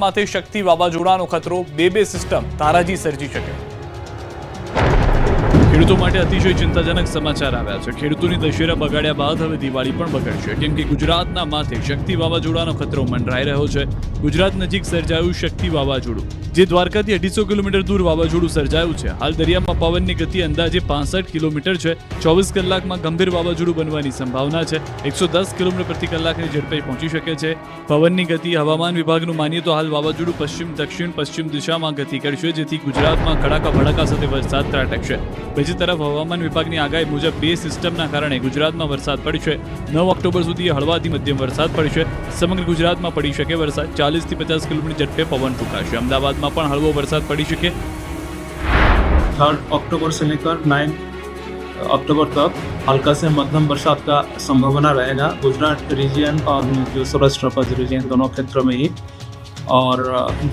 માથે શક્તિ વાવાઝોડાનો ખતરો બે સિસ્ટમ તારાજી સર્જી શકે। ખેડૂતો માટે અતિશય ચિંતાજનક સમાચાર આવ્યા છે। ખેડૂતોની દશેરા બગાડ્યા બાદ હવે દિવાળી પણ બગડશે, કેમ કે ગુજરાતના માથે શક્તિ વાવાઝોડાનો ખતરો મંડરાઈ રહ્યો છે। ગુજરાત નજીક સર્જાયું શક્તિ વાવાઝોડું, જે દ્વારકાથી 250 કિલોમીટર દૂર વાવાઝોડું સર્જાયું છે। હાલ દરિયામાં પવનની ગતિ અંદાજે 65 કિલોમીટર છે। 24 કલાકમાં ગંભીર વાવાઝોડું બનવાની સંભાવના છે। 110 કિલોમીટર પ્રતિ કલાકની ઝડપે પહોંચી શકે છે। પવનની ગતિ હવામાન વિભાગનું માનીએ તો હાલ વાવાઝોડું પશ્ચિમ દક્ષિણ પશ્ચિમ દિશામાં ગતિ કરશે, જેથી ગુજરાતમાં કડાકા ભડાકા સાથે વરસાદ ત્રાટકશે। બીજી તરફ હવામાન વિભાગની આગાહી મુજબ બે સિસ્ટમના કારણે ગુજરાતમાં વરસાદ પડશે। 9 ઓક્ટોબર સુધી હળવાથી મધ્યમ વરસાદ પડશે। સમગ્ર ગુજરાતમાં પડી શકે વરસાદ। 40 થી 50 કિલોમીટર ઝડપે પવન ફૂંકાશે। અમદાવાદમાં પણ हलवो बरसात पड़ी सके। 3 अक्टूबर से लेकर 9 अक्टूबर तक हल्का से मध्यम बरसात का संभावना रहेगा गुजरात रीजन और जो सौराष्ट्र कच्छ रीजन दोनों क्षेत्रों में ही। और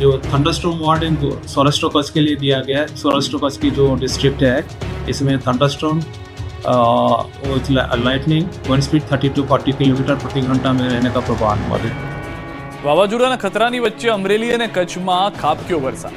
जो थंडरस्टॉर्म वार्निंग सौराष्ट्र कच्छ के लिए दिया गया है, सौराष्ट्र कच्छ की जो डिस्ट्रिक्ट है इसमें thunderstorm lightning wind speed 30 to 40 kilometre प्रति घंटा में रहने का पूर्वानुमान है। વાવાઝોડાના ખતરાની વચ્ચે અમરેલી અને કચ્છમાં ખાબક્યો વરસાદ।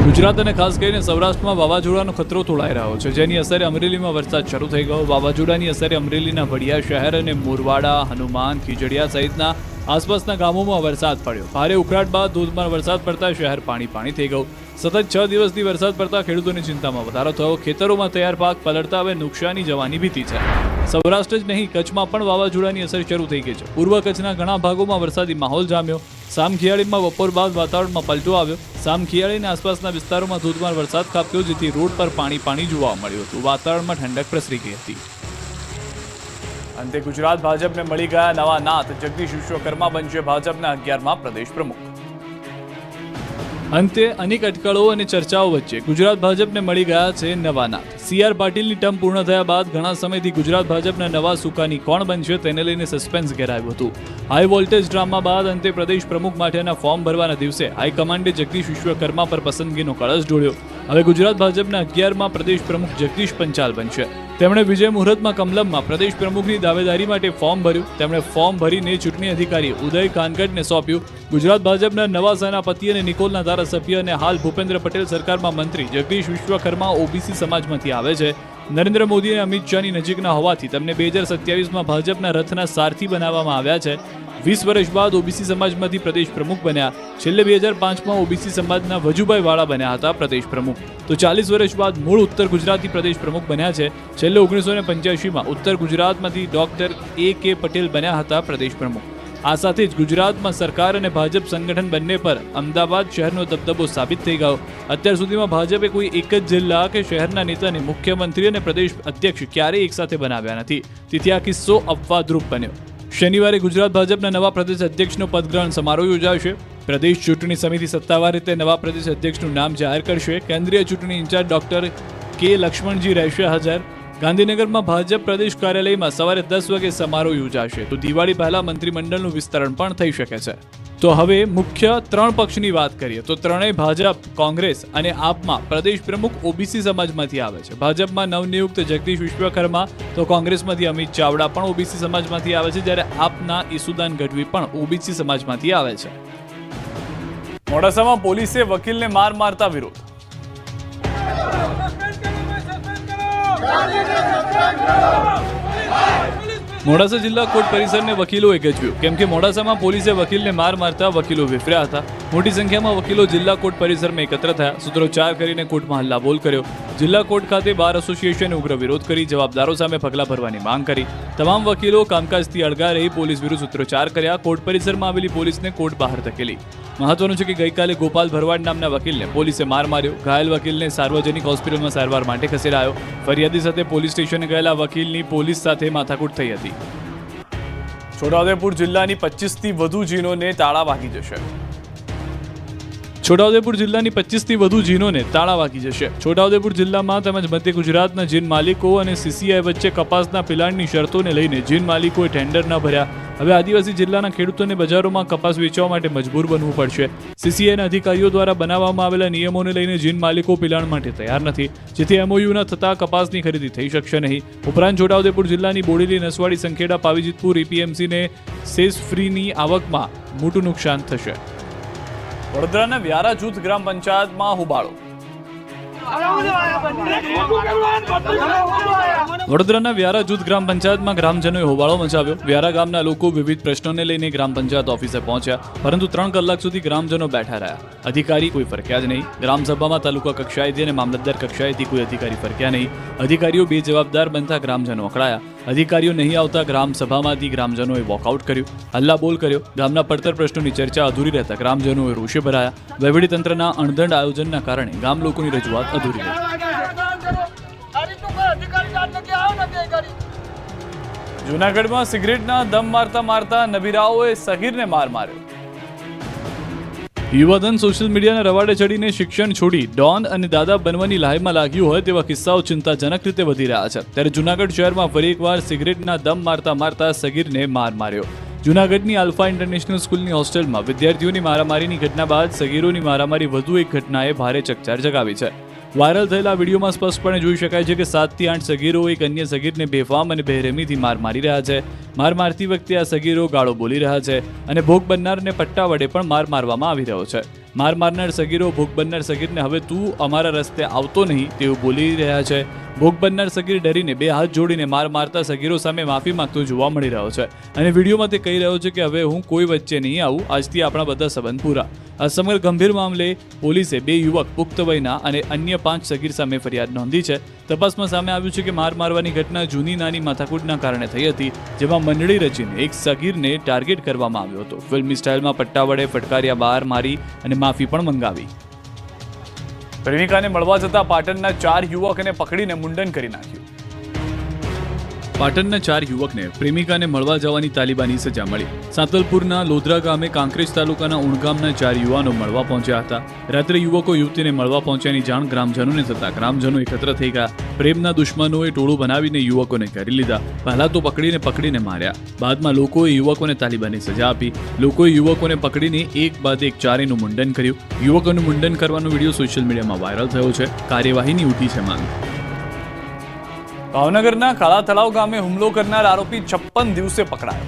ગુજરાત અને ખાસ કરીને સૌરાષ્ટ્રમાં વાવાઝોડાનો ખતરો તોળાઈ રહ્યો છે, જેની અસરે અમરેલીમાં વરસાદ શરૂ થઈ ગયો। વાવાઝોડાની અસરે અમરેલીના વડિયા શહેર અને મોરવાડા, હનુમાન, ખીજડીયા સહિતના આસપાસના ગામોમાં વરસાદ પડ્યો। ભારે ઉકળાટ બાદ ધોધમાર વરસાદ પડતા શહેર પાણી થઈ ગયું। સતત 6 દિવસથી વરસાદ પડતા ખેડૂતોની ચિંતામાં વધારો થયો। ખેતરોમાં તૈયાર પાક પલળતા હવે નુકસાની જવાની ભીતિ છે। સૌરાષ્ટ્ર જ નહીં, કચ્છમાં પણ વાવાઝોડાની અસર શરૂ થઈ ગઈ છે। પૂર્વ કચ્છના ઘણા ભાગોમાં વરસાદી માહોલ જામ્યો। સામખિયાળીમાં બપોર બાદ વાતાવરણમાં પલટો આવ્યો। સામખિયાળીના આસપાસના વિસ્તારોમાં ધોધમાર વરસાદ ખાબક્યો, જેથી રોડ પર પાણી જોવા મળ્યું હતું। વાતાવરણમાં ઠંડક પ્રસરી ગઈ હતી। અંતે ગુજરાત ભાજપને મળી ગયા નવા નાથ। જગદીશ વિશ્વકર્મા બનશે ભાજપના 11મા પ્રદેશ પ્રમુખ। અંતે અનેક અટકળો અને ચર્ચાઓ વચ્ચે ગુજરાત ભાજપને મળી ગયા છે નવા નાથ। CR પાટીલની ટર્મ પૂર્ણ થયા બાદ ઘણા સમયથી ગુજરાત ભાજપના નવા સુકાની કોણ બનશે તેને લઈને સસ્પેન્સ ઘેરાયું હતું। હાઈ વોલ્ટેજ ડ્રામા બાદ અંતે પ્રદેશ પ્રમુખ માટેના ફોર્મ ભરવાના દિવસે હાઈકમાન્ડે જગદીશ વિશ્વકર્મા પર પસંદગીનો કળશ ઢોળ્યો। હવે ગુજરાત ભાજપના 11મા પ્રદેશ પ્રમુખ જગદીશ પંચાલ બનશે। તેમણે વિજય મુહૂર્તમાં કમલમમાં પ્રદેશ પ્રમુખની દાવેદારી માટે ફોર્મ ભર્યું। તેમણે ફોર્મ ભરીને ચૂંટણી અધિકારી ઉદય કાનગડને સોંપ્યું। ગુજરાત ભાજપના નવા સેનાપતિ અને નિકોલના ધારાસભ્ય અને હાલ ભૂપેન્દ્ર પટેલ સરકારમાં મંત્રી જગદીશ વિશ્વકર્મા ઓબીસી સમાજમાંથી આવે છે। નરેન્દ્ર મોદી અને અમિત શાહની નજીકના હોવાથી તેમને 2027માં ભાજપના રથના સારથી બનાવવામાં આવ્યા છે। 20 વર્ષ બાદ ઓબીસી સમાજમાંથી પ્રદેશ પ્રમુખ બન્યા। છેલ્લે 2005માં ઓબીસી સમાજના વજુભાઈ વાળા બન્યા હતા પ્રદેશ પ્રમુખ। તો 40 વર્ષ બાદ મૂળ ઉત્તર ગુજરાતથી પ્રદેશ પ્રમુખ બન્યા છે। છેલ્લે 1985માં ઉત્તર ગુજરાતમાંથી ડોક્ટર AK પટેલ બન્યા હતા પ્રદેશ પ્રમુખ। આ સાથે જ ગુજરાતમાં સરકાર અને ભાજપ સંગઠન બંને પર અમદાવાદ શહેરનો દબદબો સાબિત થઈ ગયો। અત્યાર સુધીમાં ભાજપે કોઈ એક જ જિલ્લા કે શહેરના નેતાને મુખ્યમંત્રી અને પ્રદેશ અધ્યક્ષ ક્યારેય એકસાથે બનાવ્યા નથી, તેથી આ કિસ્સો અપવાદરૂપ બન્યો। શનિવારે ગુજરાત ભાજપના નવા પ્રદેશ અધ્યક્ષનો પદગ્રહણ સમારોહ યોજાશે। પ્રદેશ ચૂંટણી સમિતિ સત્તાવાર રીતે નવા પ્રદેશ અધ્યક્ષનું નામ જાહેર કરશે। કેન્દ્રીય ચૂંટણી ઇન્ચાર્જ ડોક્ટર K લક્ષ્મણજી રહેશે હાજર। ગાંધીનગરમાં ભાજપ પ્રદેશ કાર્યાલયમાં સવારે 10 વાગે સમારોહ યોજાશે। તો દિવાળી પહેલા મંત્રીમંડળનું વિસ્તરણ પણ થઈ શકે છે। તો હવે મુખ્ય 3 પક્ષની વાત કરીએ તો ત્રણેય ભાજપ, કોંગ્રેસ અને આપમાં પ્રદેશ પ્રમુખ ઓબીસી સમાજમાંથી આવે છે। ભાજપમાં નવનિયુક્ત જગદીશ વિશ્વકર્મા, તો કોંગ્રેસમાંથી અમિત ચાવડા પણ ઓબીસી સમાજમાંથી આવે છે, જ્યારે આપના ઈસુદાન ગઢવી પણ ઓબીસી સમાજમાંથી આવે છે। મોડાસામાં પોલીસે વકીલને માર મારતા વિરોધ। મોડાસા જિલ્લા કોર્ટ પરિસરને વકીલોએ ગજવ્યું, કેમ કે મોડાસામાં પોલીસે વકીલને માર મારતા વકીલો વિફર્યા હતા। મોટી સંખ્યામાં વકીલો જિલ્લા કોર્ટ પરિસરમાં એકત્ર થયા। સૂત્રોચ્ચાર કરીને કોર્ટમાં હલ્લાબોલ કર્યો। જિલ્લા કોર્ટ ખાતે બાર એસોસિએશને ઉગ્ર વિરોધ કરી જવાબદારો સામે પગલાં ભરવાની માંગ કરી। તમામ વકીલો કામકાજથી અળગા રહી પોલીસ વિરુદ્ધ સૂત્રોચ્ચાર કર્યા। કોર્ટ પરિસરમાં આવેલી પોલીસને કોર્ટ બહાર ધકેલી। મહત્વનું છે કે ગઈકાલે ગોપાલ ભરવાડ નામના વકીલને પોલીસે માર માર્યો। ઘાયલ વકીલને સાર્વજનિક હોસ્પિટલમાં સારવાર માટે ખસેડાયો। ફરિયાદી સાથે પોલીસ સ્ટેશને ગયેલા વકીલની પોલીસ સાથે માથાકૂટ થઈ હતી। છોટાઉદેપુર જિલ્લાની 25થી વધુ જીનોને તાળા વાગી જશે। છોટાઉદેપુર જિલ્લાની 25થી વધુ જીનોને તાળા વાગી જશે। છોટાઉદેપુર જિલ્લામાં તેમજ મધ્ય ગુજરાતના જીન માલિકો અને CCI વચ્ચે કપાસના પિલાણની શરતોને લઈને જીન માલિકોએ ટેન્ડર ન ભર્યા। હવે આદિવાસી જિલ્લાના ખેડૂતોને બજારોમાં કપાસ વેચવા માટે મજબૂર બનવું પડશે. સીસીઆઈના અધિકારીઓ દ્વારા બનાવવામાં આવેલા નિયમોને લઈને જીન માલિકો પિલાણ માટે તૈયાર નથી, જેથી એમઓયુ ન થતાં કપાસની ખરીદી થઈ શકશે નહીં. ઉપરાંત છોટાઉદેપુર જિલ્લાની બોડેલી, નસવાડી, સંખેડા, પાવીજીતપુર એપીએમસીને સેસ ફ્રીની આવકમાં મોટું નુકસાન થશે. વડોદરાના વ્યારા જૂથ ગ્રામ પંચાયતમાં હોબાળો. વડોદરાના વ્યારા જૂથ ગ્રામ પંચાયતમાં ગ્રામજનોએ હોબાળો મચાવ્યો. વ્યારા ગામના લોકો વિવિધ પ્રશ્નોને લઈને ગ્રામ પંચાયત ઓફિસે પહોંચ્યા, પરંતુ 3 કલાક સુધી ગ્રામજનો બેઠા રહ્યા. અધિકારી કોઈ ફરક્યા જ નહીં. ગ્રામસભામાં તાલુકા કક્ષાએથી અને મામલતદાર કક્ષાએથી કોઈ અધિકારી ફરક્યા નહીં. અધિકારીઓ બેજવાબદાર બનતા ગ્રામજનો અકળાયા. અધિકારીઓ નહીં આવતા ગ્રામસભામાંથી ગ્રામજનોએ વોકઆઉટ કર્યું, હલ્લાબોલ કર્યો. ગામના પડતર પ્રશ્નોની ચર્ચા અધૂરી રહેતા ગ્રામજનોએ રોષે ભરાયા. વહીવટીતંત્રના અણધંડ આયોજનના કારણે ગામ લોકોની રજૂઆત અધૂરી રહી. જૂનાગઢમાં સિગરેટના દમ મારતા નબીરાઓએ સગીરને માર માર્યો. યુવાધન સોશિયલ મીડિયાના રવાડે ચડીને શિક્ષણ છોડી ડોન અને દાદા બનવાની લાહીમાં લાગ્યું હોય તેવા કિસ્સાઓ ચિંતાજનક રીતે વધી રહ્યા છે. ત્યારે જૂનાગઢ શહેરમાં ફરી એકવાર સિગરેટના દમ મારતા સગીરને માર માર્યો. જૂનાગઢની આલ્ફા ઇન્ટરનેશનલ સ્કૂલની હોસ્ટેલમાં વિદ્યાર્થીઓની મારામારીની ઘટના બાદ સગીરોની મારામારી વધુ એક ઘટનાએ ભારે ચકચાર જગાવી છે. વાયરલ થયેલા વિડીયોમાં સ્પષ્ટપણે જોઈ શકાય છે કે 7 થી 8 સગીરો એક અન્ય સગીરને બેફામ અને બેરહેમીથી માર મારી રહ્યા છે. માર મારતી વખતે આ સગીરો ગાળો બોલી રહ્યા છે અને ભોગ બનનારને પટ્ટા વડે પણ માર મારવામાં આવી રહ્યો છે. માર મારનાર સગીરો ભોગ બનનાર સગીરને હવે તું અમારા રસ્તે આવતો નહીં તેવું બોલી રહ્યા છે. ભોગ બનનાર સગીર ડરીને 2 હાથ જોડીને માર મારતા સગીરો સામે માફી માંગતો જોવા મળી રહ્યો છે અને વિડીયોમાં તે કહી રહ્યો છે કે હવે હું કોઈ વચ્ચે નહીં આવું, આજથી આપણા બધા સંબંધ પૂરા. આ સમગ્ર ગંભીર મામલે પોલીસે 2 યુવક, પુખ્ત વયના અને અન્ય 5 સગીર સામે ફરિયાદ નોંધી છે. તપાસમાં સામે આવ્યું છે કે માર મારવાની ઘટના જૂની નાની માથાકૂટના કારણે થઈ હતી, જેમાં મંડળી રચીને એક સગીરને ટાર્ગેટ કરવામાં આવ્યો હતો. ફિલ્મી સ્ટાઇલમાં પટ્ટા વડે ફટકાર્યા, બહાર મારી અને માફી પણ મંગાવી. પ્રેમિકાને મળવા જતા પાટણના 4 યુવકને પકડીને મુંડન કરી નાખ્યું. પાટણના 4 યુવકને પ્રેમિકાને મળવા જવાની તાલિબાની સજા મળી. સાંતલપુરના લોધરા ગામે કાંકરેજ તાલુકાના ઉણગામના 4 યુવાનો મળવા પહોંચ્યા હતા. રાત્રે યુવકો યુવતીને મળવા પહોંચ્યાની જાણ ગ્રામજનોને થતા ગ્રામજનો એકત્ર થઈ ગયા. પ્રેમના દુશ્મનોએ ટોળું બનાવીને યુવકોને ઘેરી લીધા. પહેલા તો પકડીને માર્યા. બાદમાં લોકોએ યુવકોને તાલિબાની સજા આપી. લોકોએ યુવકોને પકડીને એક બાદ એક 4નું મુંડન કર્યું. યુવકોનું મુંડન કરવાનો વિડીયો સોશિયલ મીડિયામાં વાયરલ થયો છે. કાર્યવાહીની ઉઠી છે માંગ. ભાવનગરના કાળા તળાવ ગામે હુમલો કરનાર આરોપી 56 દિવસે પકડાયો.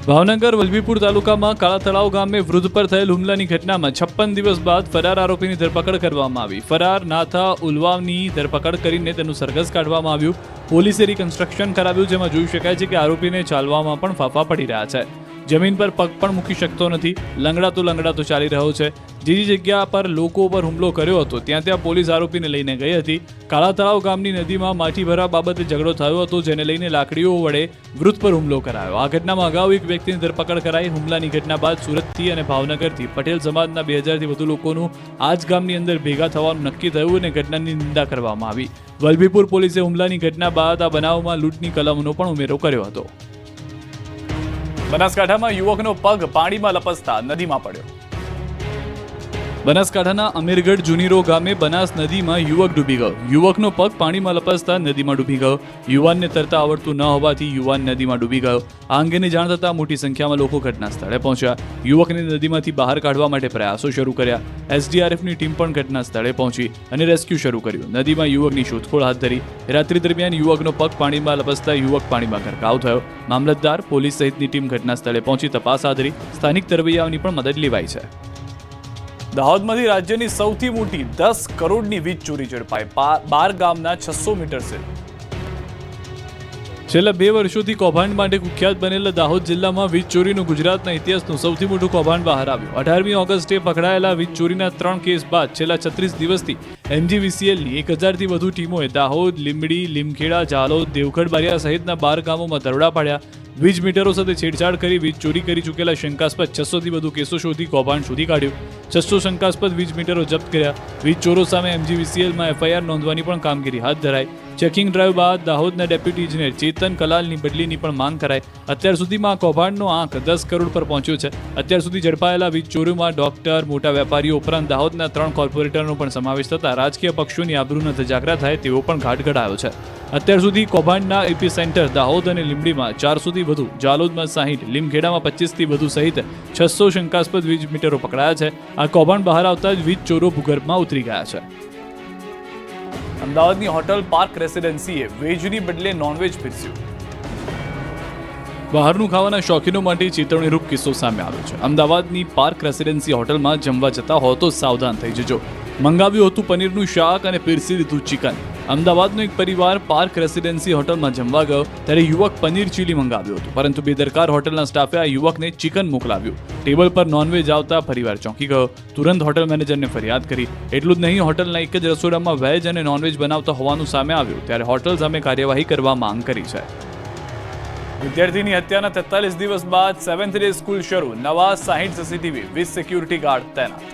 ભાવનગર વલભીપુર તાલુકામાં કાળા તળાવ ગામે વૃદ્ધ પર થયેલ હુમલાની ઘટનામાં 56 દિવસ બાદ ફરાર આરોપીની ધરપકડ કરવામાં આવી. ફરાર નાથા ઉલવાવની ધરપકડ કરીને તેનું સરઘસ કાઢવામાં આવ્યું. પોલીસે રિકન્સ્ટ્રક્શન કરાવ્યું, જેમાં જોઈ શકાય છે કે આરોપીને ચાલવામાં પણ ફાંફા પડી રહ્યા છે. જમીન પર પગ પણ મૂકી શકતો નથી. લંગડાતો ચાલી રહ્યો છે. જે જગ્યા પર લોકો પર હુમલો કર્યો હતો ત્યાં પોલીસ આરોપીને લઈને ગઈ હતી. કાળા તળાવ ગામની નદીમાં માટી ભરવા બાબતે ઝઘડો થયો હતો, જેને લઈને લાકડીઓ વડે વૃદ્ધ પર હુમલો કરાયો. આ ઘટનામાં અગાઉ એક વ્યક્તિની ધરપકડ કરાઈ. હુમલાની ઘટના બાદ સુરતથી અને ભાવનગરથી પટેલ સમાજના 2000થી વધુ લોકોનું આ જ ગામની અંદર ભેગા થવાનું નક્કી થયું અને ઘટનાની નિંદા કરવામાં આવી. વલભીપુર પોલીસે હુમલાની ઘટના બાદ આ બનાવમાં લૂંટની કલમનો પણ ઉમેરો કર્યો હતો. બનાસકાંઠામાં યુવકનો પગ પાણીમાં લપસતા નદીમાં પડ્યો. બનાસકાંઠાના અમીરગઢ જુનીરો ગામે બનાસ નદીમાં યુવક ડૂબી ગયો. યુવકનો પગ પાણીમાં લપસતા નદીમાં ડૂબી ગયો. યુવાનને તરતા આવડતું ન હોવાથી યુવાન નદીમાં ડૂબી ગયો. આ અંગેની જાણ થતાં મોટી સંખ્યામાં લોકો ઘટના સ્થળે પહોંચ્યા. યુવકને નદીમાંથી બહાર કાઢવા માટે પ્રયાસો શરૂ કર્યા. એસડીઆરએફની ટીમ પણ ઘટના સ્થળે પહોંચી અને રેસ્ક્યુ શરૂ કર્યું. નદીમાં યુવકની શોધખોળ હાથ ધરી. રાત્રિ દરમિયાન યુવકનો પગ પાણીમાં લપસતા યુવક પાણીમાં ગરકાવ થયો. મામલતદાર, પોલીસ સહિતની ટીમ ઘટના સ્થળે પહોંચી તપાસ હાથ ધરી. સ્થાનિક તરવૈયાઓની પણ મદદ લેવાઈ છે. દાહોદમાંથી રાજ્યની સૌથી મોટી 10 કરોડની વીજ ચોરી ઝડપાઈ. 12 ગામના 600 મીટર છે. છેલ્લા 2 વર્ષોથી કૌભાંડ માટે કુખ્યાત બનેલા દાહોદ જિલ્લામાં વીજ ચોરીનું ગુજરાતના ઇતિહાસનું સૌથી મોટું કૌભાંડ બહાર આવ્યું. 18મી ઓગસ્ટે પકડાયેલા વીજ ચોરીના 3 કેસ બાદ છેલ્લા 36 દિવસથી MGVCLની 1000થી વધુ ટીમોએ દાહોદ, લીંબડી, લીમખેડા, ઝાલોદ, દેવગઢ, બારિયા સહિતના 12 ગામોમાં દરોડા પાડ્યા. વીજ મીટરો સાથે છેડછાડ કરી વીજ ચોરી કરી ચૂકેલા શંકાસ્પદ 600થી વધુ કેસો શોધી કૌભાંડ શોધી કાઢ્યું. 600 શંકાસ્પદ વીજ મીટરો જપ્ત કર્યા. વીજ ચોરો સામે MGVCLમાં FIR નોંધવાની પણ કામગીરી હાથ ધરાઈ. ચેકિંગ ડ્રાઈવ બાદ દાહોદના ડેપ્યુટી ઇજનેર ચેતન કલાલની બદલીની પણ માંગ કરાઈ. અત્યાર સુધીમાં કૌભાંડનો આંક 10 કરોડ પર પહોંચ્યો છે. અત્યાર સુધી ઝડપાયેલા વીજ ચોરીમાં ડોક્ટર, મોટા વેપારીઓ ઉપરાંત દાહોદના 3 કોર્પોરેટરનો પણ સમાવેશ થતા રાજકીય પક્ષોની આબરૂના ધજાગરા થાય તેવો પણ ઘાટ ઘડાયો છે. અત્યાર સુધી કૌભાંડના એપી સેન્ટર દાહોદ અને લીંબડીમાં 400થી વધુ, જાલોદમાં 60, લીમખેડામાં 25થી વધુ સહિત 600 શંકાસ્પદ વીજ મીટરો પકડાયા છે. આ કૌભાંડ બહાર આવતા જ વીજ ચોરો ભૂગર્ભમાં ઉતરી ગયા છે. અમદાવાદની હોટલ પાર્ક રેસિડેન્સીએ વેજની બદલે નોનવેજ પીરસ્યું. બહારનું ખાવાના શોખીનો માટે ચેતવણીરૂપ કિસ્સો સામે આવ્યો છે. અમદાવાદની પાર્ક રેસિડેન્સી હોટલમાં જમવા જતા હો તો સાવધાન થઈ જજો. મંગાવ્યું હતું પનીરનું શાક અને પીરસી દીધું ચિકન. અમદાવાદનો એક પરિવાર પાર્ક રેસિડેન્સી હોટલમાં જમવા ગયો ત્યારે યુવક પનીર ચીલી મંગાવ્યું હતું, પરંતુ બેદરકાર હોટલના સ્ટાફે આ યુવકને ચિકન મોકલાવ્યું. ટેબલ પર નોનવેજ આવતા પરિવાર ચોંકી ગયો. તુરંત હોટલ મેનેજરને ફરિયાદ કરી. એટલું જ નહીં, હોટલના એક જ રસોડામાં વેજ અને નોનવેજ બનાવતા હોવાનું સામે આવ્યું ત્યારે હોટલ સામે કાર્યવાહી કરવા માંગ કરી છે. વિદ્યાર્થીની હત્યાના 43 દિવસ બાદ 7th ડે સ્કૂલ શરૂ. નવા 60 સીસીટીવી, 20 સિક્યુરિટી ગાર્ડ તૈનાત.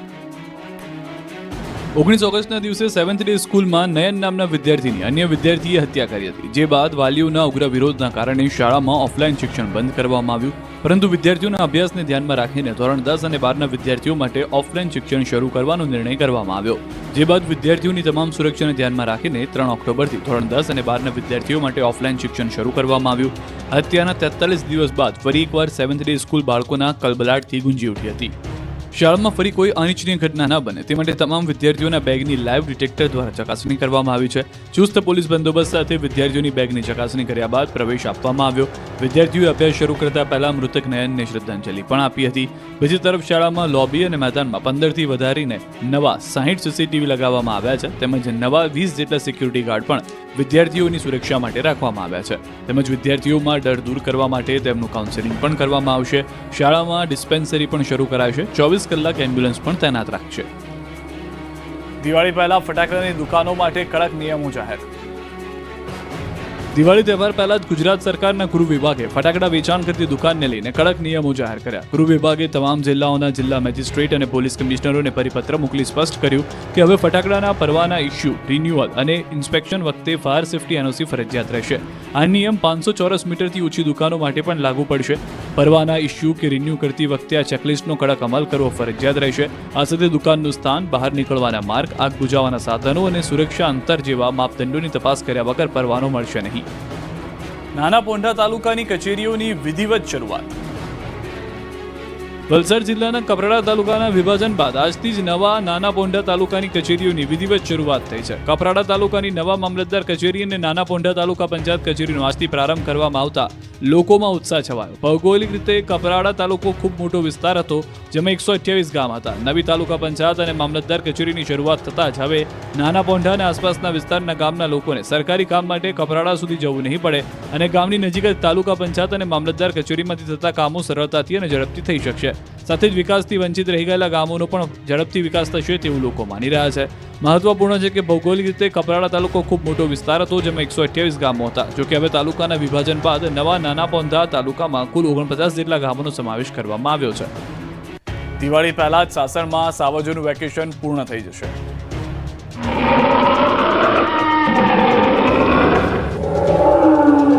19 ઓગસ્ટના દિવસે 7th ડે સ્કૂલમાં નયન નામના વિદ્યાર્થીની અન્ય વિદ્યાર્થીએ હત્યા કરી હતી, જે બાદ વાલીઓના ઉગ્ર વિરોધના કારણે શાળામાં ઓફલાઈન શિક્ષણ બંધ કરવામાં આવ્યું. પરંતુ વિદ્યાર્થીઓના અભ્યાસને ધ્યાનમાં રાખીને ધોરણ 10 અને 12ના વિદ્યાર્થીઓ માટે ઓફલાઈન શિક્ષણ શરૂ કરવાનો નિર્ણય કરવામાં આવ્યો. જે બાદ વિદ્યાર્થીઓની તમામ સુરક્ષાને ધ્યાનમાં રાખીને 3 ઓક્ટોબરથી ધોરણ 10 અને 12ના વિદ્યાર્થીઓ માટે ઓફલાઈન શિક્ષણ શરૂ કરવામાં આવ્યું. હત્યાના 43 દિવસ બાદ ફરી એકવાર 7th ડે સ્કૂલ બાળકોના કલબલાટથી ગુંજી ઉઠી હતી. શાળામાં ફરી કોઈ અનિચ્છનીય ઘટના ન બને તે માટે તમામ વિદ્યાર્થીઓના બેગની લાઈવ ડિટેક્ટર દ્વારા ચકાસણી કરવામાં આવી છે. ચુસ્ત પોલીસ બંદોબસ્ત સાથે વિદ્યાર્થીઓની બેગની ચકાસણી કર્યા બાદ પ્રવેશ આપવામાં આવ્યો. વિદ્યાર્થીઓએ અભ્યાસ શરૂ કરતા પહેલા મૃતક નયનને શ્રદ્ધાંજલિ પણ આપી હતી. બીજી તરફ શાળામાં લોબી અને મેદાનમાં 15થી વધારીને નવા 60 સીસીટીવી લગાવવામાં આવ્યા છે, તેમજ નવા 20 જેટલા સિક્યુરિટી ગાર્ડ પણ વિદ્યાર્થીઓની સુરક્ષા માટે રાખવામાં આવ્યા છે. તેમજ વિદ્યાર્થીઓમાં ડર દૂર કરવા માટે તેમનું કાઉન્સેલિંગ પણ કરવામાં આવશે. શાળામાં ડિસ્પેન્સરી પણ શરૂ કરાશે. 24 કલાક એમ્બ્યુલન્સ પણ તૈનાત રાખશે. દિવાળી પહેલા ફટાકડાની દુકાનો માટે કડક નિયમો જાહેર. દિવાળી તહેવાર પહેલા જ ગુજરાત સરકારના ગૃહ વિભાગે ફટાકડા વેચાણ કરતી દુકાનને લઈને કડક નિયમો જાહેર કર્યા. ગૃહ વિભાગે તમામ જિલ્લાઓના જિલ્લા મેજિસ્ટ્રેટ અને પોલીસ કમિશનરોને પરિપત્ર મોકલી સ્પષ્ટ કર્યું કે હવે ફટાકડાના પરવાના ઇસ્યુ, રિન્યુઅલ અને ઇન્સ્પેક્શન વખતે ફાયર સેફ્ટી એનઓસી ફરજિયાત રહેશે. આ નિયમ 500 ચોરસ મીટરથી ઓછી દુકાનો માટે પણ લાગુ પડશે. પરવાના ઇસ્યુ કે રિન્યુ કરતી વખતે આ ચેકલિસ્ટનો કડક અમલ કરવો ફરજિયાત રહેશે. આ સાથે દુકાનનું સ્થાન, બહાર નીકળવાના માર્ગ, આગ બુઝાવવાના સાધનો અને સુરક્ષા અંતર જેવા માપદંડોની તપાસ કર્યા વગર પરવાનો મળશે નહીં. નાના પોંઢા તાલુકાની કચેરીઓની વિધિવત શરૂઆત. વલસાડ જિલ્લાના કપરાડા તાલુકાના વિભાજન બાદ આજથી જ નવા નાના પોંઢા તાલુકાની કચેરીઓની વિધિવત શરૂઆત થઈ છે. કપરાડા તાલુકાની નવા મામલતદાર કચેરી અને નાના પોંઢા તાલુકા પંચાયત કચેરીનો આજથી પ્રારંભ કરવામાં આવતા લોકોમાં ઉત્સાહ છવાયો. ભૌગોલિક રીતે કપરાડા તાલુકો ખૂબ મોટો વિસ્તાર હતો, જેમાં 128 ગામ હતા. નવી તાલુકા પંચાયત અને મામલતદાર કચેરીની શરૂઆત થતાં જ હવે નાના પોંઢા અને આસપાસના વિસ્તારના ગામના લોકોને સરકારી કામ માટે કપરાડા સુધી જવું નહીં પડે અને ગામની નજીક જ તાલુકા પંચાયત અને મામલતદાર કચેરીમાંથી થતા કામો સરળતાથી અને ઝડપથી થઈ શકશે. સાથે જ વિકાસથી વંચિત રહી ગયેલા ગામોનો પણ ઝડપથી વિકાસ થશે તેવું લોકો માની રહ્યા છે. મહત્વપૂર્ણ છે કે ભૌગોલિક રીતે કપરાડા તાલુકો ખૂબ મોટો વિસ્તાર હતો, જેમાં 128 ગામો હતા. જોકે હવે તાલુકાના વિભાજન બાદ નવા નાના પોંઢા તાલુકામાં કુલ 49 જેટલા ગામોનો સમાવેશ કરવામાં આવ્યો છે. દિવાળી પહેલા જ સાસણમાં સાવજોનું વેકેશન પૂર્ણ થઈ જશે.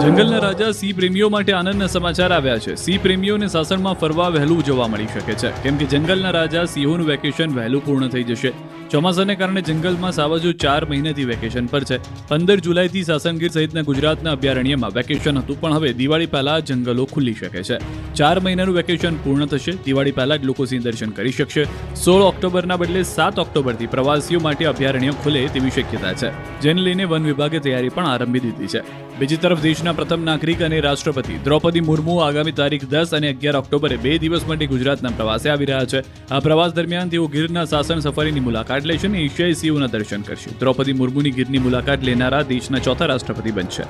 જંગલના રાજા સિંહ પ્રેમીઓ માટે આનંદના સમાચાર આવ્યા છે. સિંહ પ્રેમીઓને સાસણમાં ફરવા વહેલું જોવા મળી શકે છે, કેમ કે જંગલના રાજા સિંહોનું વેકેશન વહેલું પૂર્ણ થઈ જશે. ચોમાસાને કારણે જંગલમાં સાવજો 4 મહિનાથી વેકેશન પર છે. 15 જુલાઈથી સાસણગીર સહિતના ગુજરાતના અભયારણ્યમાં વેકેશન હતું, પણ હવે દિવાળી પહેલા જંગલો ખુલી શકે છે. 4 મહિનાનું વેકેશન પૂર્ણ થશે. દિવાળી પહેલા જ લોકો સિંહ દર્શન કરી શકશે. 16 ઓક્ટોબરના બદલે 7 ઓક્ટોબરથી પ્રવાસીઓ માટે અભયારણ્ય ખુલે તેવી શક્યતા છે, જેને લઈને વન વિભાગે તૈયારી પણ આરંભી દીધી છે. બીજી તરફ દેશના પ્રથમ નાગરિક અને રાષ્ટ્રપતિ દ્રૌપદી મુર્મુ આગામી તારીખ 10 અને 11 ઓક્ટોબરે 2 દિવસ માટે ગુજરાતના પ્રવાસે આવી રહ્યા છે. આ પ્રવાસ દરમિયાન તેઓ ગીરના સાસણ સફારીની મુલાકાત લેશે અને એશિયાઈ સિંહોના દર્શન કરશે. દ્રૌપદી મુર્મુની ગીરની મુલાકાત લેનારા દેશના 4થા રાષ્ટ્રપતિ બનશે.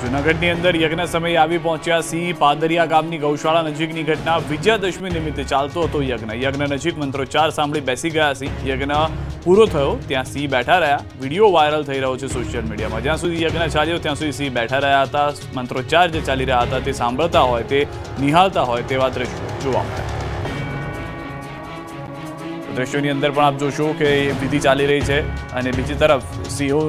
જૂનાગઢની અંદર યજ્ઞ સમયે આવી પહોંચ્યા સિંહ. પાદરિયા ગામની ગૌશાળા નજીકની ઘટના. વિજયાદશમી નિમિત્તે ચાલતો હતો યજ્ઞ. યજ્ઞ નજીક મંત્રોચ્ચાર સાંભળી બેસી ગયા સિંહ. યજ્ઞ પૂરો થયો ત્યાં સિંહ બેઠા રહ્યા. વિડીયો વાયરલ થઈ રહ્યો છે સોશિયલ મીડિયામાં. જ્યાં સુધી યજ્ઞ ચાલ્યો ત્યાં સુધી સિંહ બેઠા રહ્યા હતા. મંત્રોચ્ચાર જે ચાલી રહ્યા હતા તે સાંભળતા હોય, તે નિહાળતા હોય તેવા દ્રશ્યો જોવા મળ્યા. દ્રશ્યોની અંદર પણ આપ જોશો કે વિધિ ચાલી રહી છે અને બીજી તરફ સિંહો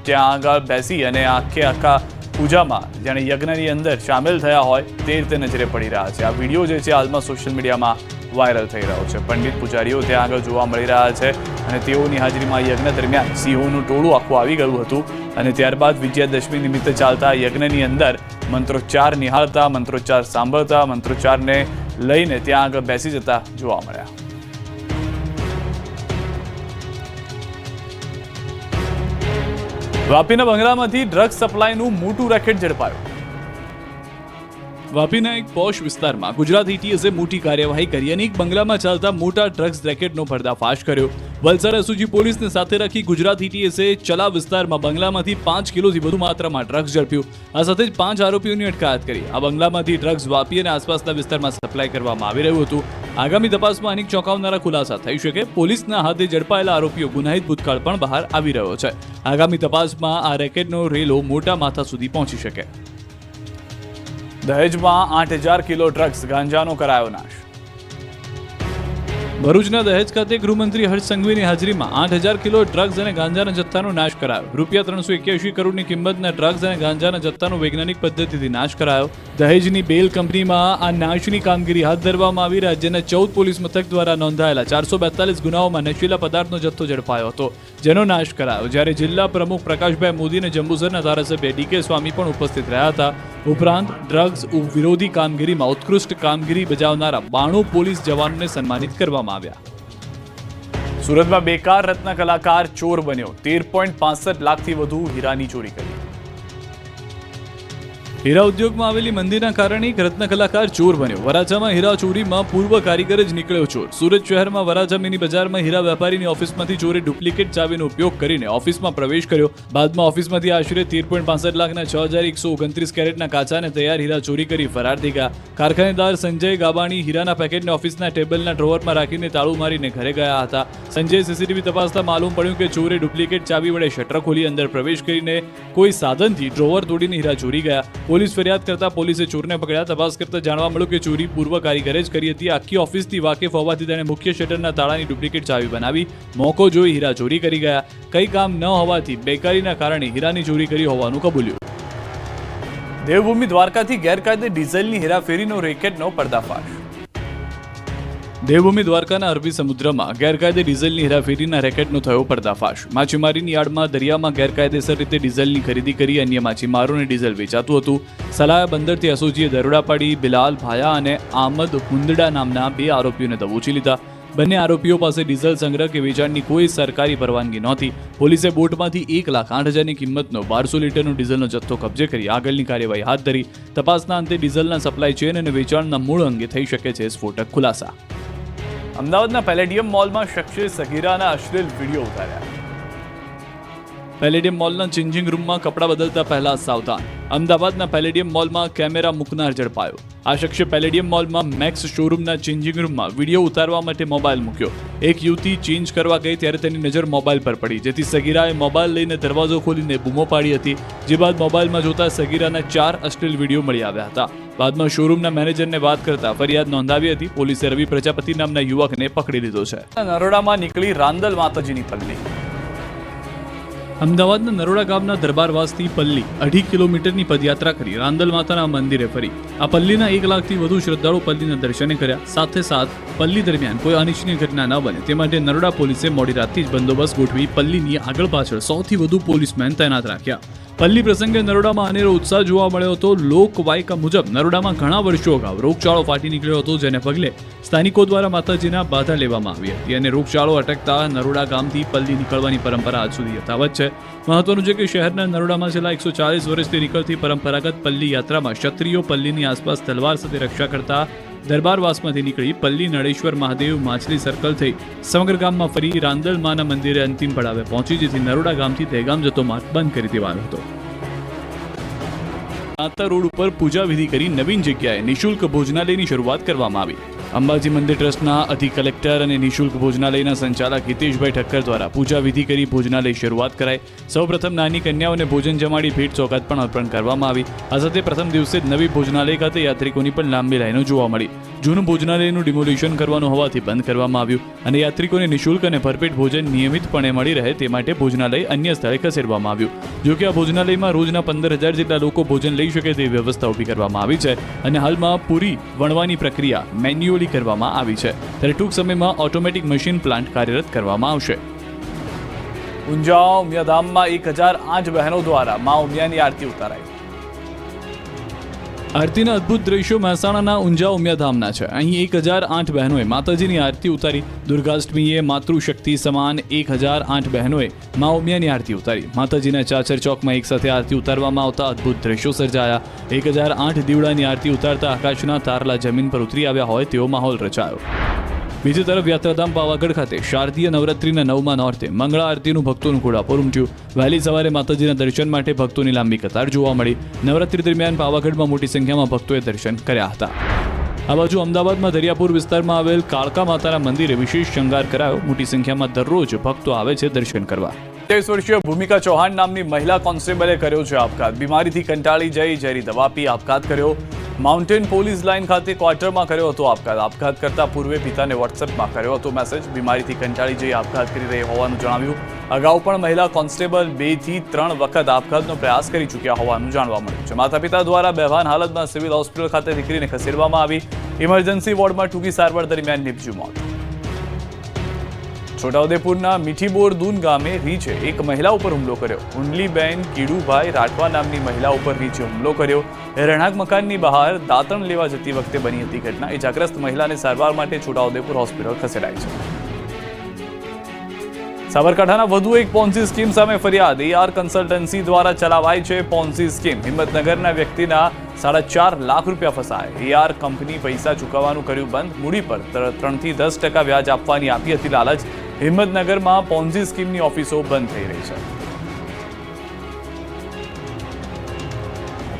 ત્યાં આગળ બેસી અને આખા પૂજામાં જાણે યજ્ઞની અંદર સામેલ થયા હોય તે રીતે નજરે પડી રહ્યા છે. આ વિડીયો જે છે હાલમાં સોશિયલ મીડિયામાં વાયરલ થઈ રહ્યો છે. પંડિત પૂજારીઓ ત્યાં આગળ જોવા મળી રહ્યા છે અને તેઓની હાજરીમાં યજ્ઞ દરમિયાન સિંહોનું ટોળું આખું આવી ગયું હતું અને ત્યારબાદ વિજયાદશમી નિમિત્તે ચાલતા યજ્ઞની અંદર મંત્રોચ્ચાર નિહાળતા, મંત્રોચ્ચાર સાંભળતા, મંત્રોચ્ચારને લઈને ત્યાં આગળ બેસી જતા જોવા મળ્યા. વાપીના બંગલામાંથી ડ્રગ્સ સપ્લાયનું મોટું રેકેટ ઝડપાયું. વાપીના એક પોશ વિસ્તારમાં ગુજરાત એટીએસે મોટી કાર્યવાહી કરી અને એક બંગલામાં ચાલતા મોટા ડ્રગ્સ રેકેટનો પર્દાફાશ કર્યો. વલસાડ એસઓજી પોલીસને સાથે રાખી ગુજરાત એટીએસે ચલા વિસ્તારમાં બંગલામાંથી 5 કિલોથી વધુ માત્રામાં ડ્રગ્સ ઝડપ્યું. આ સાથે જ 5 આરોપીઓની અટકાયત કરી. આ બંગલામાંથી ડ્રગ્સ વાપી અને આસપાસના વિસ્તારમાં સપ્લાય કરવામાં આવી રહ્યું હતું. આગામી તપાસમાં અનેક ચોંકાવનારા ખુલાસા થઈ શકે. પોલીસના હાથે ઝડપાયેલા આરોપીઓ ગુનાહિત ભૂતકાળ પણ બહાર આવી રહ્યો છે. આગામી તપાસમાં આ રેકેટનો રેલો મોટા માથા સુધી પહોંચી શકે. દહેજમાં 8,000 કિલો ડ્રગ્સ ગાંજાનો કરાયો નાશ. ભરૂચના દહેજ ખાતે ગૃહમંત્રી હર્ષ સંઘવીની હાજરીમાં 8,000 કિલો ડ્રગ્સ અને ગાંજાના જથ્થાનો નાશ કરાયો. રૂપિયા 381 કરોડની કિંમતના ડ્રગ્સ અને ગાંજાના જથ્થાનો વૈજ્ઞાનિક પદ્ધતિથી નાશ કરાયો. દહેજની બેલ કંપનીમાં આ નાશની કામગીરી હાથ ધરવામાં આવી. રાજ્યના 14 પોલીસ મથક દ્વારા નોંધાયેલા 442 ગુનાઓમાં નશીલા પદાર્થનો જથ્થો ઝડપાયો હતો, જેનો નાશ કરાયો. જ્યારે જિલ્લા પ્રમુખ પ્રકાશભાઈ મોદી અને જંબુસરના ધારાસભ્ય ડીકે સ્વામી પણ ઉપસ્થિત રહ્યા હતા. ઉપરાંત ડ્રગ્સ વિરોધી કામગીરીમાં ઉત્કૃષ્ટ કામગીરી બજાવનારા 92 પોલીસ જવાનોને સન્માનિત કરવામાં આવ્યા. સુરતમાં બેકાર રત્ન કલાકાર ચોર બન્યો. 13.65 લાખથી વધુ હીરાની ચોરી કરી. હીરા ઉદ્યોગમાં આવેલી મંદીના કારણે એક રત્ન કલાકાર ચોર બન્યો. વરાછામાં હીરા ચોરીમાં પૂર્વ કારીગર જ નીકળ્યો ચોર. સુરત શહેરમાં વરાછા મિની બજારમાં હીરા વેપારીની ઓફિસમાંથી ચોરે ડુપ્લિકેટ ચાવીનો ઉપયોગ કરીને ઓફિસમાં પ્રવેશ કર્યો. બાદમાં ઓફિસમાંથી આશરે 13.65 લાખના 6,129 કેરેટના કાચા અને તૈયાર હીરા ચોરી કરી ફરાર થઈ ગયા. કારખાનેદાર સંજય ગાબાણી હીરાના પેકેટને ઓફિસના ટેબલના ડ્રોવરમાં રાખીને તાળું મારીને ઘરે ગયા હતા. સંજય સીસીટીવી તપાસતા માલુમ પડ્યું કે ચોરે ડુપ્લિકેટ ચાવી વડે શટર ખોલી અંદર પ્રવેશ કરીને કોઈ સાધનથી ડ્રોવર તોડીને હીરા ચોરી ગયા. પોલીસ ફરિયાદ કરતા પોલીસે ચોરને પકડ્યા. તપાસ કરતા જાણવા મળ્યું કે ચોરી પૂર્વ કારીગરે જ કરી હતી. આખી ઓફિસથી વાકેફ હોવાથી તેણે મુખ્ય શટરના તાળાની ડુપ્લિકેટ ચાવી બનાવી મોકો જોઈ હીરા ચોરી કરી ગયા. કઈ કામ ન હોવાથી બેકારીના કારણે હીરાની ચોરી કરી હોવાનું કબૂલ્યું. દેવભૂમિ દ્વારકાથી ગેરકાયદે ડીઝલની હેરાફેરીનો રેકેટનો પર્દાફાશ. દેવભૂમિ દ્વારકાના અરબી સમુદ્રમાં ગેરકાયદે ડીઝલની હેરાફેરીના રેકેટનો થયો પર્દાફાશ. માછીમારીની યાર્ડમાં દરિયામાં ગેરકાયદેસર રીતે ડીઝલની ખરીદી કરી અન્ય માછીમારોને ડીઝલ વેચાતું હતું. સલાયા બંદરથી એસઓજીએ દરોડા પાડી બિલાલ ભાયા અને આમદ હુંદડા નામના 2 આરોપીઓને દબોચી લીધા. બંને આરોપીઓ પાસે ડીઝલ સંગ્રહ કે વેચાણની કોઈ સરકારી પરવાનગી નહોતી. પોલીસે બોટમાંથી 1,08,000ની કિંમતનો 1200 લીટરનો ડીઝલનો જથ્થો કબજે કરી આગળની કાર્યવાહી હાથ ધરી. તપાસના અંતે ડીઝલના સપ્લાય ચેન અને વેચાણના મૂળ અંગે થઈ શકે છે સ્ફોટક ખુલાસા. અમદાવાદના પેલેડિયમ મોલમાં શખ્સે સગીરાના અશ્લીલ વિડીયો ઉતાર્યા. પેલેડિયમ મોલના ચેન્જિંગ રૂમમાં કપડાં બદલતા પહેલા સાવધાન. અમદાવાદના પેલેડિયમ મોલમાં કેમેરા મૂકનાર ઝડપાયો. આ શખ્સે પેલેડિયમ મોલમાં મેક્સ શોરૂમના ચેન્જિંગ રૂમમાં વિડીયો ઉતારવા માટે મોબાઈલ મૂક્યો. એક યુવતી ચેન્જ કરવા ગઈ ત્યારે તેની નજર મોબાઈલ પર પડી, જેથી સગીરાએ મોબાઈલ લઈને દરવાજો ખોલીને બૂમો પાડી હતી. જે બાદ મોબાઈલમાં જોતા સગીરાના 4 અશ્લીલ વિડીયો મળી આવ્યા હતા. બાદમાં શોરૂમના મેનેજરને વાત કરતા ફરિયાદ નોંધાવી હતી. પોલીસે રવિ પ્રજાપતિ નામના યુવકને પકડી લીધો છે. નરોડામાં નીકળી રાંદલ માતાજીની પલ્લી. અમદાવાદના નરોડા ગામના દરબારવાસથી પલ્લી 2.5 કિલોમીટરની પદયાત્રા કરી રાંદલ માતાના મંદિરે ફરી. આ પલ્લીના 1 લાખથી વધુ શ્રદ્ધાળુ પલ્લીના દર્શને કર્યા. સાથે પલ્લી દરમિયાન કોઈ અનિચ્છનીય ઘટના ન બને તે માટે નરોડા પોલીસે મોડી રાતથી જ બંદોબસ્ત ગોઠવી પલ્લીની આગળ પાછળ 100થી વધુ પોલીસમેન તૈનાત રાખ્યા. પલ્લી પ્રસંગે નરોડામાં અનેરો ઉત્સાહ જોવા મળ્યો હતો. લોકવાયકા મુજબ નરોડામાં ઘણા વર્ષો અગાઉ રોગચાળો ફાટી નીકળ્યો હતો, જેને પગલે સ્થાનિકો દ્વારા માતાજીના બાધા લેવામાં આવી હતી અને રોગચાળો અટકતા નરોડા ગામથી પલ્લી નીકળવાની પરંપરા આજ સુધી યથાવત છે. મહત્વનું છે કે શહેરના નરોડામાં છેલ્લા 140 વર્ષથી નીકળતી પરંપરાગત પલ્લી યાત્રામાં ક્ષત્રિયો પલ્લીની આસપાસ તલવાર સાથે રક્ષા કરતા દરબારવાસમાંથી નીકળી પલ્લી નળેશ્વર મહાદેવ માછલી સર્કલ થઈ સમગ્ર ગામમાં ફરી રાંદલ માના મંદિરે અંતિમ પડાવે પહોંચી, જેથી નરોડા ગામથી દહેગામ જતો માર્ગ બંધ કરી દેવાનો હતો. નાતા રોડ ઉપર પૂજા વિધિ કરી નવીન જગ્યાએ નિઃશુલ્ક ભોજનાલયની શરૂઆત કરવામાં આવી. અંબાજી મંદિર ટ્રસ્ટના અધિક કલેક્ટર અને નિઃશુલ્ક ભોજનાલયના સંચાલક હિતેશભાઈ ઠક્કર દ્વારા પૂજા વિધિ કરી ભોજનાલય શરૂઆત કરાઈ. સૌપ્રથમ નાની કન્યાઓને ભોજન જમાડી ભેટ ચોકાત પણ અર્પણ કરવામાં આવી. આ સાથે પ્રથમ દિવસે જ નવી ભોજનાલય ખાતે યાત્રિકોની પણ લાંબી લાઈનો જોવા મળી. જૂનું ભોજનાલયનું ડિમોલિશન કરવાનું હોવાથી બંધ કરવામાં આવ્યું અને યાત્રિકોને નિઃશુલ્ક અને ભરપેટ ભોજન નિયમિતપણે મળી રહે તે માટે ભોજનાલય અન્ય સ્થળે ખસેડવામાં આવ્યું. જો કે આ ભોજનાલયમાં રોજના 15,000 જેટલા લોકો ભોજન લઈ શકે તેવી વ્યવસ્થા ઊભી કરવામાં આવી છે અને હાલમાં પૂરી વણવાની પ્રક્રિયા મેન્યુઅલી વસૂલી કરવામાં આવી છે, ત્યારે ટૂંક સમયમાં ઓટોમેટિક મશીન પ્લાન્ટ કાર્યરત કરવામાં આવશે. ઊંઝા ઉમિયાધામમાં 1008 બહેનો દ્વારા મા ઉમિયાની આરતી ઉતારાઈ. આરતીના અદ્ભુત દ્રશ્યો મહેસાણાના ઊંઝા ઉમિયાધામના છે. અહીં 1008 બહેનોએ માતાજીની આરતી ઉતારી. દુર્ગાષ્ટમીએ માતૃશક્તિ સમાન 1008 બહેનોએ મા ઉમિયાની આરતી ઉતારી. માતાજીના ચાચર ચોકમાં એકસાથે આરતી ઉતારવામાં આવતા અદ્ભુત દ્રશ્યો સર્જાયા. 1008 દીવડાની આરતી ઉતારતા આકાશના તારલા જમીન પર ઉતરી આવ્યા હોય તેવો માહોલ રચાયો. બીજી તરફ યાત્રાધામ પાવાગઢ ખાતે શારદીય નવરાત્રિના 9મા નોરતે મંગળા આરતીનું ભક્તોનું ઘોડાપુર ઉમટ્યું. વહેલી સવારે માતાજીના દર્શન માટે ભક્તોની લાંબી કતાર જોવા મળી. નવરાત્રિ દરમિયાન પાવાગઢમાં મોટી સંખ્યામાં ભક્તોએ દર્શન કર્યા હતા. આ બાજુ અમદાવાદમાં દરિયાપુર વિસ્તારમાં આવેલ કાળકા માતાના મંદિરે વિશેષ શણગાર કરાયો. મોટી સંખ્યામાં દરરોજ ભક્તો આવે છે દર્શન કરવા. 23 વર્ષીય ભૂમિકા ચૌહાણ નામની મહિલા કોન્સ્ટેબલે કર્યો છે આપઘાત. બીમારીથી કંટાળી જઈ ઝેરી દવા પી આપઘાત કર્યો. માઉન્ટેન પોલીસ લાઇન ખાતે ક્વાર્ટરમાં કર્યો હતો આપઘાત. આપઘાત કરતા પૂર્વે પિતાને વોટ્સએપમાં કર્યો હતો મેસેજ. બીમારીથી કંટાળી જઈ આપઘાત કરી રહી હોવાનું જણાવ્યું. અગાઉ પણ મહિલા કોન્સ્ટેબલ 2 થી 3 વખત આપઘાતનો પ્રયાસ કરી ચૂક્યા હોવાનું જાણવા મળ્યું છે. માતા પિતા દ્વારા બેભાન હાલતમાં સિવિલ હોસ્પિટલ ખાતે દીકરીને ખસેડવામાં આવી. ઇમરજન્સી વોર્ડમાં ટૂંકી સારવાર દરમિયાન નીપજ્યું મોત. છોટાઉદેપુરના મીઠીબોર દૂન ગામે રીંછે એક મહિલા ઉપર હુમલો કર્યો. ઉંડલીબેન કીડુભાઈ રાઠવા નામની મહિલા ઉપર રીંછે હુમલો કર્યો. રહેણાંક મકાનની બહાર દાંતણ લેવા જતી વખતે બની હતી ઘટના. ઇજાગ્રસ્ત મહિલાને સારવાર માટે છોટાઉદેપુર હોસ્પિટલ ખસેડાઈ છે. સાબરકાંઠાના વધુ એક પોન્સી સ્કીમ સામે ફરિયાદ. AR કન્સલ્ટન્સી દ્વારા ચલાવાઈ છે પોન્સી સ્કીમ. હિંમતનગરના વ્યક્તિના 4.5 લાખ રૂપિયા ફસાયા. AR કંપની પૈસા ચૂકવવાનું કર્યું બંધ. મૂડી પર 3 થી 10% વ્યાજ આપવાની આપી હતી લાલચ. હિંમતનગરમાં પોન્ઝી સ્કીમની ઓફિસો બંધ થઈ રહી છે.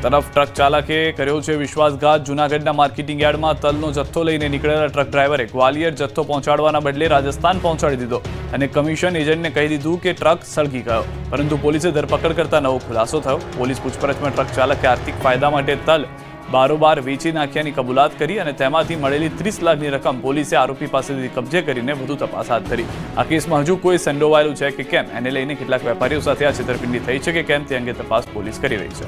તરફ ટ્રક ચાલકે કર્યો છે વિશ્વાસઘાત. જૂનાગઢના માર્કેટિંગ યાર્ડમાં તલનો જથ્થો લઈને નીકળેલા ટ્રક ડ્રાઈવરે ગ્વાલિયર જથ્થો પહોંચાડવાના બદલે રાજસ્થાન પહોંચાડી દીધો અને કમિશન એજન્ટને કહી દીધું કે ટ્રક સળગી ગયો. પરંતુ પોલીસે ધરપકડ કરતા નવો ખુલાસો થયો. પોલીસ પૂછપરછમાં ટ્રક ચાલકે આર્થિક ફાયદા માટે તલ બારોબાર વેચી નાખ્યાની કબૂલાત કરી અને તેમાંથી મળેલી 30 લાખની રકમ પોલીસે આરોપી પાસેથી કબજે કરીને વધુ તપાસ હાથ ધરી. આ કેસમાં હજુ કોઈ સંડોવાયેલું છે કે કેમ એને લઈને કેટલાક વેપારીઓ સાથે આ છેતરપિંડી થઈ છે કે કેમ તે અંગે તપાસ પોલીસ કરી રહી છે.